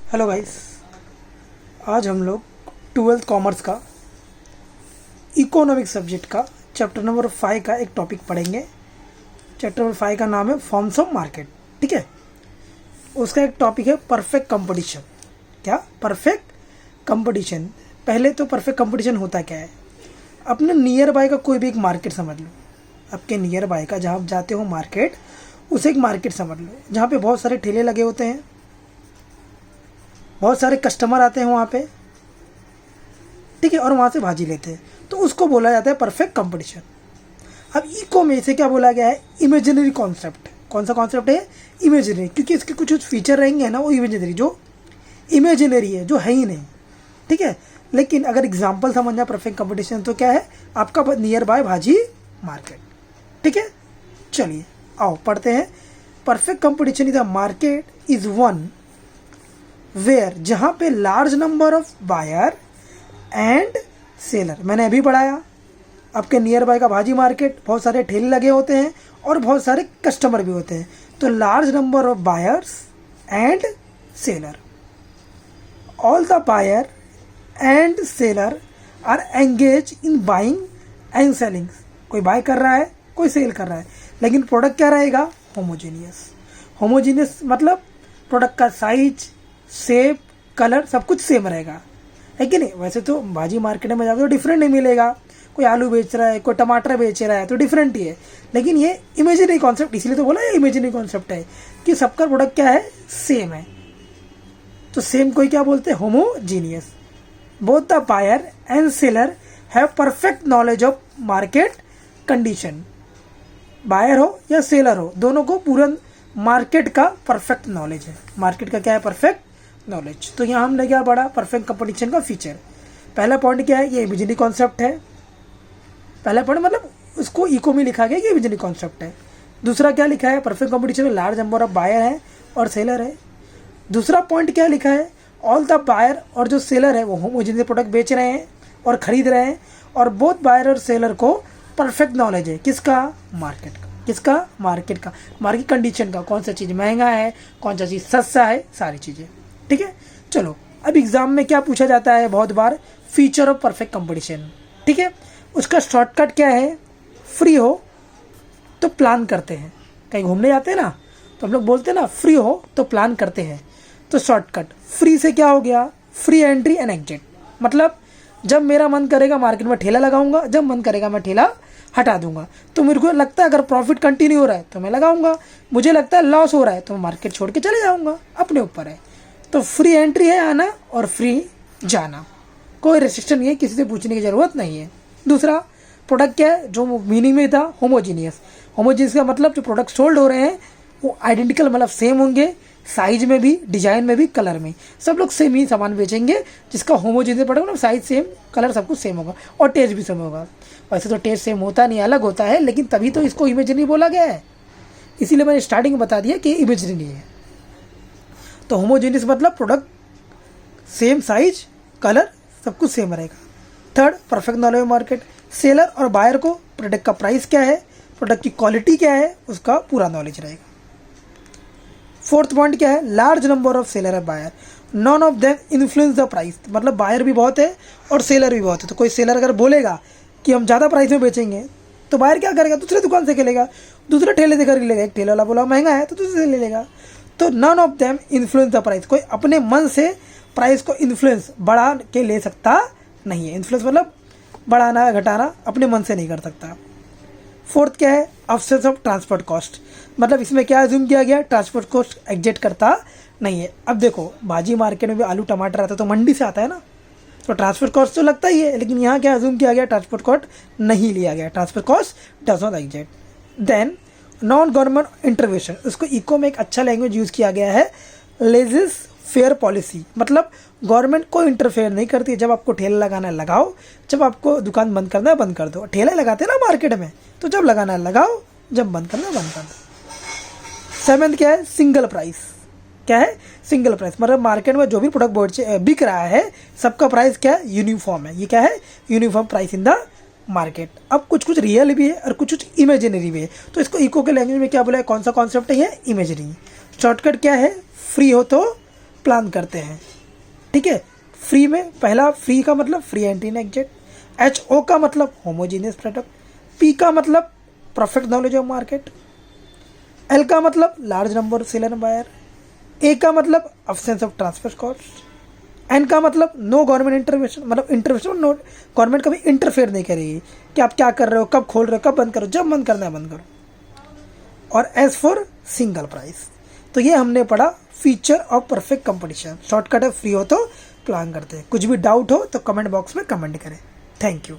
Hello guys, आज हम लोग 12th कॉमर्स का इकोनॉमिक सब्जेक्ट का चैप्टर नंबर 5 का एक टॉपिक पढ़ेंगे। चैप्टर नंबर 5 का नाम है फॉर्म्स ऑफ मार्केट। ठीक है, उसका एक टॉपिक है परफेक्ट कंपटीशन। क्या परफेक्ट कंपटीशन? पहले तो परफेक्ट कंपटीशन होता क्या है? अपने नियर बाय का कोई भी एक मार्केट समझ लो। आपके नियर बाय का जहाँ आप जाते हो मार्केट, उसे एक मार्केट समझ लो जहाँ पे बहुत सारे ठेले लगे होते हैं, बहुत सारे कस्टमर आते हैं वहाँ पे। ठीक है, और वहाँ से भाजी लेते हैं, तो उसको बोला जाता है परफेक्ट कंपटीशन। अब इको में इसे क्या बोला गया है? Imaginary concept. कौन सा कॉन्सेप्ट है? इमेजिनरी, क्योंकि इसके कुछ फीचर रहेंगे ना, वो इमेजिनरी, जो इमेजिनरी है, जो है ही नहीं। ठीक है, लेकिन अगर एग्जाम्पल समझना परफेक्ट कंपटीशन तो क्या है? आपका नियर बाय भाजी मार्केट। ठीक है, चलिए आओ पढ़ते हैं। Perfect competition is a market is one where, जहाँ पे large number of buyer and seller. मैंने अभी पढ़ाया, आपके नियर बाय का भाजी मार्केट, बहुत सारे ठेले लगे होते हैं और बहुत सारे कस्टमर भी होते हैं। तो large number of buyers and seller, all the buyer and seller are engage in buying and selling. कोई बाय कर रहा है, कोई सेल कर रहा है, लेकिन प्रोडक्ट क्या रहेगा? होमोजीनियस। होमोजीनियस मतलब प्रोडक्ट का साइज, शेप, कलर सब कुछ सेम रहेगा, है कि नहीं? वैसे तो भाजी मार्केट में जाकर तो डिफरेंट नहीं मिलेगा। कोई आलू बेच रहा है, कोई टमाटर बेच रहा है, तो डिफरेंट ही है। लेकिन ये इमेजिनरी कॉन्सेप्ट, इसलिए तो बोला ये इमेजिनरी कॉन्सेप्ट है कि सबका प्रोडक्ट क्या है? सेम है। तो सेम को ही क्या बोलते हैं? Homogeneous. Both the buyer and seller have perfect knowledge of market condition. Buyer हो या सेलर हो, दोनों को पूरा मार्केट का परफेक्ट नॉलेज है। मार्केट का क्या है? Perfect knowledge. तो यहाँ हमने क्या पढ़ा? परफेक्ट कंपटीशन का फीचर। पहला पॉइंट क्या है? ये इमेजिनरी कॉन्सेप्ट है। पहला पॉइंट मतलब उसको इको में लिखा गया कि इमेजिनरी कॉन्सेप्ट है। दूसरा क्या लिखा है? परफेक्ट कंपटीशन में लार्ज नंबर ऑफ बायर है और सेलर है। दूसरा पॉइंट क्या लिखा है? ऑल द बायर और जो सेलर है वो होमोजेनियस प्रोडक्ट बेच रहे हैं और खरीद रहे हैं, और बोथ बायर और सेलर को परफेक्ट नॉलेज है। किसका? मार्केट का। किसका? मार्केट का, मार्केट कंडीशन का। कौन सा चीज़ महंगा है, कौन सा चीज़ सस्ता है, सारी चीज़ें। ठीक है, चलो अब एग्जाम में क्या पूछा जाता है बहुत बार? Feature of perfect competition. ठीक है, उसका शॉर्टकट क्या है? फ्री हो तो प्लान करते हैं। कहीं घूमने जाते हैं ना, तो हम लोग बोलते हैं ना फ्री हो तो प्लान करते हैं। तो शॉर्टकट फ्री से क्या हो गया? Free entry and exit. मतलब जब मेरा मन करेगा मार्केट में ठेला लगाऊंगा, जब मन करेगा मैं ठेला हटा दूंगा। तो मेरे को लगता है अगर प्रॉफिट कंटिन्यू हो रहा है तो मैं लगाऊंगा, मुझे लगता है लॉस हो रहा है तो मैं मार्केट छोड़ के चले जाऊंगा, अपने ऊपर है। तो फ्री एंट्री है आना और फ्री जाना, कोई रेस्ट्रिक्शन नहीं है, किसी से पूछने की ज़रूरत नहीं है। दूसरा प्रोडक्ट क्या है? जो मीनिंग में था होमोजीनियस। होमोजीनियस का मतलब जो प्रोडक्ट सोल्ड हो रहे हैं वो आइडेंटिकल, मतलब सेम होंगे, साइज में भी, डिजाइन में भी, कलर में, सब लोग सेम ही सामान बेचेंगे। जिसका होमोजीनियस प्रोडक्ट मतलब साइज सेम, कलर सब कुछ सेम होगा और टेस्ट भी सेम होगा। वैसे तो टेस्ट सेम होता नहीं, अलग होता है, लेकिन तभी तो इसको इमेजिनरी बोला गया है। इसीलिए मैंने स्टार्टिंग में बता दिया कि इमेजिनरी है। तो होमोजीनियस मतलब प्रोडक्ट सेम साइज, कलर सब कुछ सेम रहेगा। Third, perfect knowledge of market. Seller और बायर को प्रोडक्ट का प्राइस क्या है, प्रोडक्ट की क्वालिटी क्या है, उसका पूरा नॉलेज रहेगा। फोर्थ पॉइंट क्या है? लार्ज नंबर ऑफ सेलर और buyer, none of them influence the price. मतलब बायर भी बहुत है और सेलर भी बहुत है। तो कोई सेलर अगर बोलेगा कि हम ज़्यादा प्राइस में बेचेंगे, तो बायर क्या करेगा? दूसरे दुकान से खेलेगा, दूसरे ठेले से कर लेगा। एक ठेले वाला बोला महंगा है तो दूसरे से ले लेगा। तो non of them influence the price, कोई अपने मन से प्राइस को इन्फ्लुएंस बढ़ा के ले सकता नहीं है। इन्फ्लुएंस मतलब बढ़ाना घटाना अपने मन से नहीं कर सकता। फोर्थ क्या है? Absence of transport cost. मतलब इसमें क्या अज्यूम किया गया? ट्रांसपोर्ट कॉस्ट एग्जिस्ट करता नहीं है। अब देखो भाजी मार्केट में भी आलू टमाटर आता है तो मंडी से आता है ना, तो ट्रांसपोर्ट कॉस्ट तो लगता ही है, लेकिन यहाँ क्या अज्यूम किया गया? ट्रांसपोर्ट कॉस्ट नहीं लिया गया। Transport cost does not exist. Then non government intervention, उसको इको में एक अच्छा लैंग्वेज यूज़ किया गया है, लेजिस फेयर पॉलिसी। मतलब गवर्नमेंट कोई इंटरफेयर नहीं करती। जब आपको ठेला लगाना है लगाओ, जब आपको दुकान बंद करना है बंद कर दो। ठेला लगाते हैं ना मार्केट में, तो जब लगाना है लगाओ, जब बंद करना है बंद कर दो। सेवेंथ क्या है? Single price. क्या है? Single price. मतलब मार्केट में जो भी प्रोडक्ट बिक रहा है सबका प्राइस क्या है? यूनिफॉर्म है। ये क्या है? Uniform price in the market. अब कुछ कुछ रियल भी है और कुछ कुछ इमेजिनरी भी है। तो इसको इको के लैंग्वेज में क्या बोला है? कौन सा कॉन्सेप्ट है ये? इमेजिनरी। शॉर्टकट क्या है? फ्री हो तो प्लान करते हैं। ठीक है, फ्री में पहला फ्री का मतलब free entry in exit, HO का मतलब होमोजीनियस प्रोडक्ट, P का मतलब perfect knowledge of market, L का मतलब large number seller buyer, A का मतलब absence of transfer cost, N का मतलब नो गवर्नमेंट इंटरवेंशन, मतलब इंटरवेंशन नो, गवर्नमेंट कभी इंटरफेयर नहीं करेगी कि आप क्या कर रहे हो, कब खोल रहे हो, कब बंद करो, जब बंद करना है बंद करो। और S फॉर सिंगल प्राइस। तो ये हमने पढ़ा feature of perfect competition. Shortcut है, फ्री हो तो प्लान करते हैं। कुछ भी डाउट हो तो कमेंट बॉक्स में कमेंट करें। Thank you.